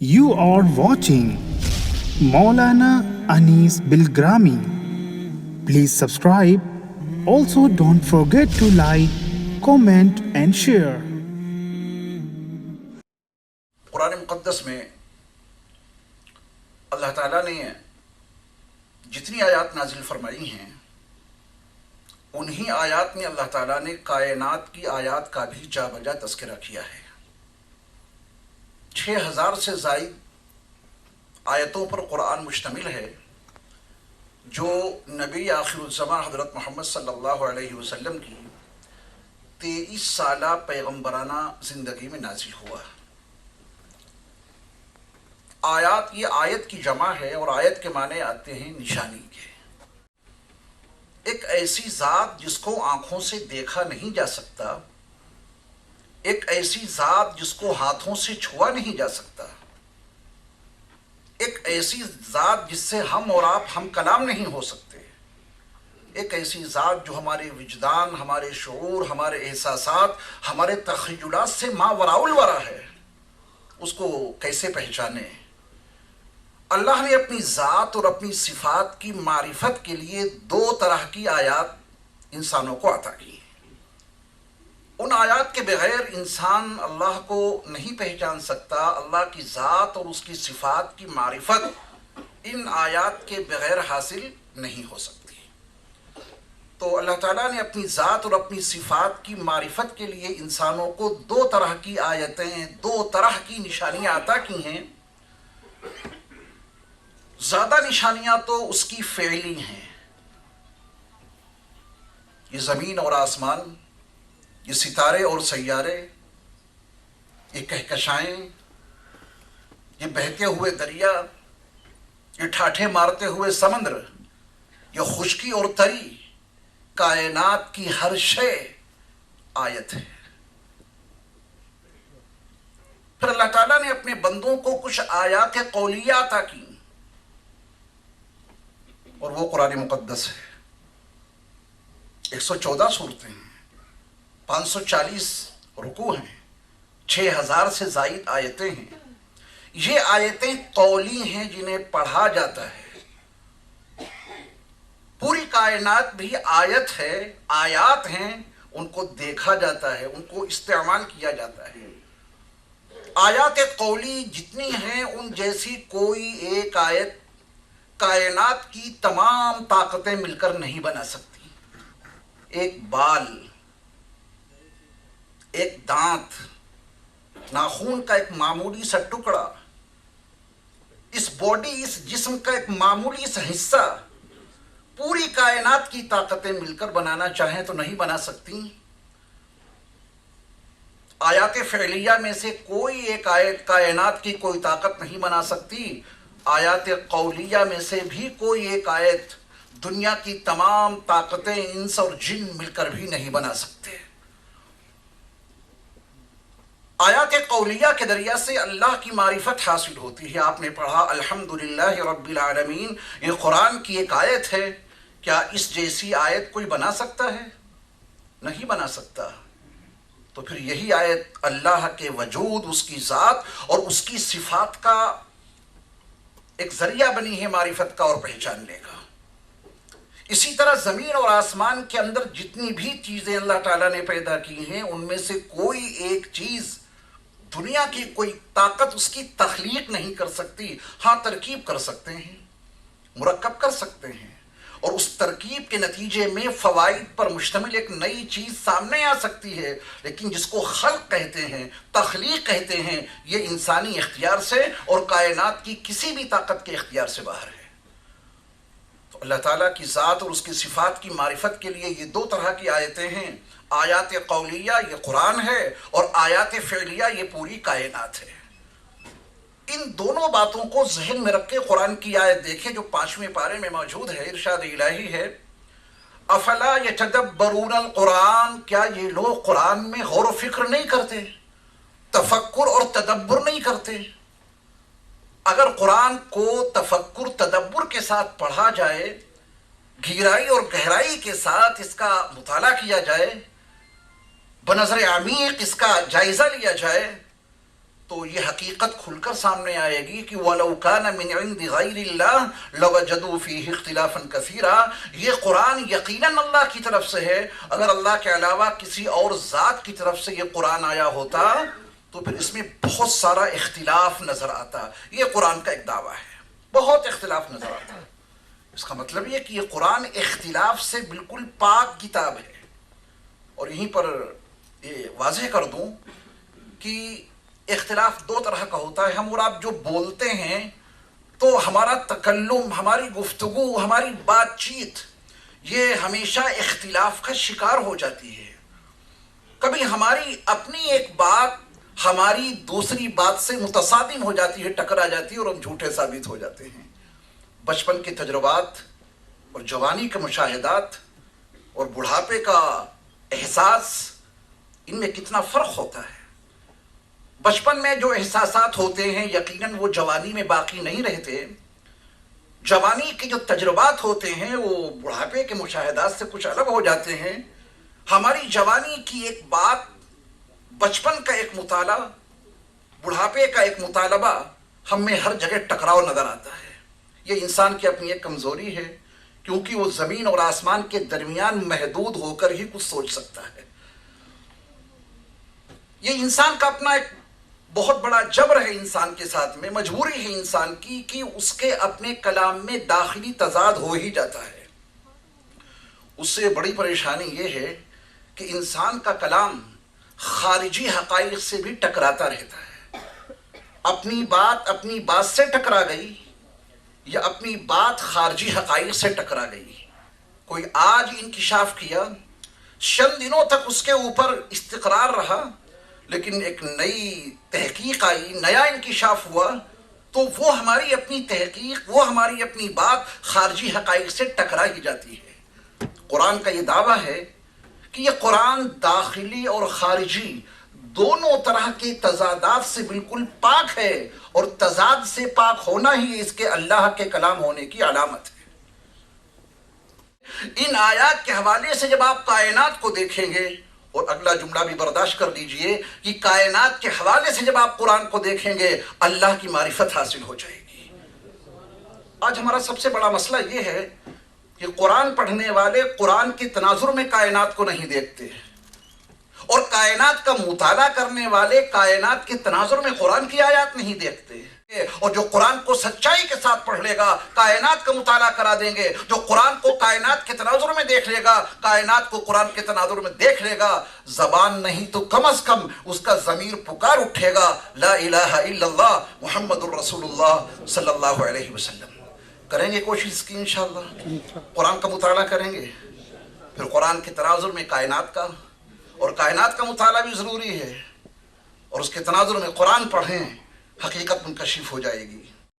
You are watching Maulana Anis Bilgrami. Please subscribe. Also, don't forget to like, comment, and share. قرآن مقدس میں اللہ تعالیٰ نے جتنی آیات نازل فرمائی ہیں انہی آیات میں اللہ تعالیٰ نے کائنات کی آیات کا بھی جا بجا تذکرہ کیا ہے. 6000 سے زائد آیتوں پر قرآن مشتمل ہے جو نبی آخر الزمان حضرت محمد صلی اللہ علیہ وسلم کی 23 سالہ پیغمبرانہ زندگی میں نازل ہوا. آیات یہ آیت کی جمع ہے اور آیت کے معنی آتے ہیں نشانی کے. ایک ایسی ذات جس کو آنکھوں سے دیکھا نہیں جا سکتا، ایک ایسی ذات جس کو ہاتھوں سے چھوا نہیں جا سکتا، ایک ایسی ذات جس سے ہم اور آپ ہم کلام نہیں ہو سکتے، ایک ایسی ذات جو ہمارے وجدان، ہمارے شعور، ہمارے احساسات، ہمارے تخیلات سے ما وراء الورا ہے، اس کو کیسے پہچانے؟ اللہ نے اپنی ذات اور اپنی صفات کی معرفت کے لیے 2 طرح کی آیات انسانوں کو عطا کی. ان آیات کے بغیر انسان اللہ کو نہیں پہچان سکتا. اللہ کی ذات اور اس کی صفات کی معرفت ان آیات کے بغیر حاصل نہیں ہو سکتی. تو اللہ تعالیٰ نے اپنی ذات اور اپنی صفات کی معرفت کے لیے انسانوں کو 2 طرح کی آیتیں، 2 طرح کی نشانیاں عطا کی ہیں. زیادہ نشانیاں تو اس کی فعلی ہیں. یہ زمین اور آسمان، یہ ستارے اور سیارے، یہ کہکشائیں، یہ بہتے ہوئے دریا، یہ ٹھاٹھے مارتے ہوئے سمندر، یہ خشکی اور تری، کائنات کی ہر شے آیت ہے. پھر اللہ تعالیٰ نے اپنے بندوں کو کچھ آیات قولیہ عطا کی اور وہ قرآن مقدس ہے. 114 صورتیں ہیں، 540 رکوع ہیں، 6000 سے زائد آیتیں ہیں. یہ آیتیں قولی ہیں جنہیں پڑھا جاتا ہے. پوری کائنات بھی آیت ہے، آیات ہیں، ان کو دیکھا جاتا ہے، ان کو استعمال کیا جاتا ہے. آیات قولی جتنی ہیں ان جیسی کوئی ایک آیت کائنات کی تمام طاقتیں مل کر نہیں بنا سکتی. ایک بال، ایک دانت، ناخون کا ایک معمولی سا ٹکڑا، اس باڈی، اس جسم کا ایک معمولی سا حصہ، پوری کائنات کی طاقتیں مل کر بنانا چاہیں تو نہیں بنا سکتی. آیات فعلیہ میں سے کوئی ایک آیت کائنات کی کوئی طاقت نہیں بنا سکتی. آیات قولیہ میں سے بھی کوئی ایک آیت دنیا کی تمام طاقتیں انس اور جن مل کر بھی نہیں بنا سکتے. آیات قولیہ کے ذریعہ سے اللہ کی معرفت حاصل ہوتی ہے. آپ نے پڑھا الحمدللہ رب العالمین، یہ قرآن کی ایک آیت ہے. کیا اس جیسی آیت کوئی بنا سکتا ہے؟ نہیں بنا سکتا. تو پھر یہی آیت اللہ کے وجود، اس کی ذات اور اس کی صفات کا ایک ذریعہ بنی ہے معرفت کا اور پہچاننے کا. اسی طرح زمین اور آسمان کے اندر جتنی بھی چیزیں اللہ تعالیٰ نے پیدا کی ہیں ان میں سے کوئی ایک چیز دنیا کی کوئی طاقت اس کی تخلیق نہیں کر سکتی. ہاں ترکیب کر سکتے ہیں، مرکب کر سکتے ہیں، اور اس ترکیب کے نتیجے میں فوائد پر مشتمل ایک نئی چیز سامنے آ سکتی ہے. لیکن جس کو خلق کہتے ہیں، تخلیق کہتے ہیں، یہ انسانی اختیار سے اور کائنات کی کسی بھی طاقت کے اختیار سے باہر ہے. تو اللہ تعالیٰ کی ذات اور اس کی صفات کی معرفت کے لیے یہ 2 طرح کی آیتیں ہیں. آیات قولیہ یہ قرآن ہے اور آیات فعلیہ یہ پوری کائنات ہے. ان دونوں باتوں کو ذہن میں رکھ کے قرآن کی آیت دیکھیں جو 5ویں پارے میں موجود ہے. ارشاد الہی ہے افلا یتدبرون القرآن، کیا یہ لوگ قرآن میں غور و فکر نہیں کرتے، تفکر اور تدبر نہیں کرتے؟ اگر قرآن کو تفکر تدبر کے ساتھ پڑھا جائے، گہرائی اور گہرائی کے ساتھ اس کا مطالعہ کیا جائے، بنظر عمیق اس کا جائزہ لیا جائے، تو یہ حقیقت کھل کر سامنے آئے گی کہ وَلَوْ كَانَ مِنْ عِنْدِ غَيْرِ اللَّهِ لَوَجَدُوا فِيهِ اخْتِلَافًا كَثِيرًا۔ یہ قرآن یقیناً اللہ کی طرف سے ہے، اگر اللہ کے علاوہ کسی اور ذات کی طرف سے یہ قرآن آیا ہوتا تو پھر اس میں بہت سارا اختلاف نظر آتا۔ یہ قرآن کا ایک دعویٰ ہے، بہت اختلاف نظر آتا۔ اس کا مطلب یہ کہ یہ قرآن اختلاف سے بالکل پاک کتاب ہے۔ اور یہیں پر یہ واضح کر دوں کہ اختلاف دو طرح کا ہوتا ہے۔ ہم اور آپ جو بولتے ہیں تو ہمارا تکلم، ہماری گفتگو، ہماری بات چیت یہ ہمیشہ اختلاف کا شکار ہو جاتی ہے۔ کبھی ہماری اپنی ایک بات ہماری دوسری بات سے متصادم ہو جاتی ہے، ٹکرا جاتی ہے اور ہم جھوٹے ثابت ہو جاتے ہیں۔ بچپن کے تجربات اور جوانی کے مشاہدات اور بڑھاپے کا احساس، ان میں کتنا فرق ہوتا ہے۔ بچپن میں جو احساسات ہوتے ہیں یقیناً وہ جوانی میں باقی نہیں رہتے۔ جوانی کے جو تجربات ہوتے ہیں وہ بڑھاپے کے مشاہدات سے کچھ الگ ہو جاتے ہیں۔ ہماری جوانی کی ایک بات، بچپن کا ایک مطالعہ، بڑھاپے کا ایک مطالبہ، ہم میں ہر جگہ ٹکراؤ نظر آتا ہے۔ یہ انسان کی اپنی ایک کمزوری ہے، کیونکہ وہ زمین اور آسمان کے درمیان محدود ہو کر ہی کچھ سوچ سکتا ہے۔ یہ انسان کا اپنا ایک بہت بڑا جبر ہے، انسان کے ساتھ میں مجبوری ہے انسان کی کہ اس کے اپنے کلام میں داخلی تضاد ہو ہی جاتا ہے۔ اس سے بڑی پریشانی یہ ہے کہ انسان کا کلام خارجی حقائق سے بھی ٹکراتا رہتا ہے۔ اپنی بات سے ٹکرا گئی یا اپنی بات خارجی حقائق سے ٹکرا گئی۔ کوئی آج انکشاف کیا، چند دنوں تک اس کے اوپر استقرار رہا، لیکن ایک نئی تحقیق آئی، نیا انکشاف ہوا، تو وہ ہماری اپنی تحقیق، وہ ہماری اپنی بات خارجی حقائق سے ٹکرا ہی جاتی ہے۔ قرآن کا یہ دعویٰ ہے کہ یہ قرآن داخلی اور خارجی دونوں طرح کے تضادات سے بالکل پاک ہے، اور تضاد سے پاک ہونا ہی اس کے اللہ کے کلام ہونے کی علامت ہے۔ ان آیات کے حوالے سے جب آپ کائنات کو دیکھیں گے، اور اگلا جملہ بھی برداشت کر لیجئے کہ کائنات کے حوالے سے جب آپ قرآن کو دیکھیں گے اللہ کی معرفت حاصل ہو جائے گی۔ آج ہمارا سب سے بڑا مسئلہ یہ ہے کہ قرآن پڑھنے والے قرآن کے تناظر میں کائنات کو نہیں دیکھتے، اور کائنات کا مطالعہ کرنے والے کائنات کے تناظر میں قرآن کی آیات نہیں دیکھتے۔ اور جو قرآن کو سچائی کے ساتھ پڑھ لے گا کائنات کا مطالعہ کرا دیں گے، جو قرآن کو کائنات کے تناظر میں دیکھ لے گا، کائنات کو قرآن کے تناظر میں دیکھ لے گا، زبان نہیں تو کم از کم اس کا ضمیر پکار اٹھے گا، لا الہ الا اللہ محمد الرسول اللہ صلی اللہ علیہ وسلم۔ کریں گے کوشش اس کی انشاءاللہ، قرآن کا مطالعہ کریں گے، پھر قرآن کے تناظر میں کائنات کا، اور کائنات کا مطالعہ بھی ضروری ہے، اور اس کے تناظر میں قرآن پڑھیں، حقیقت منکشف ہو جائے گی۔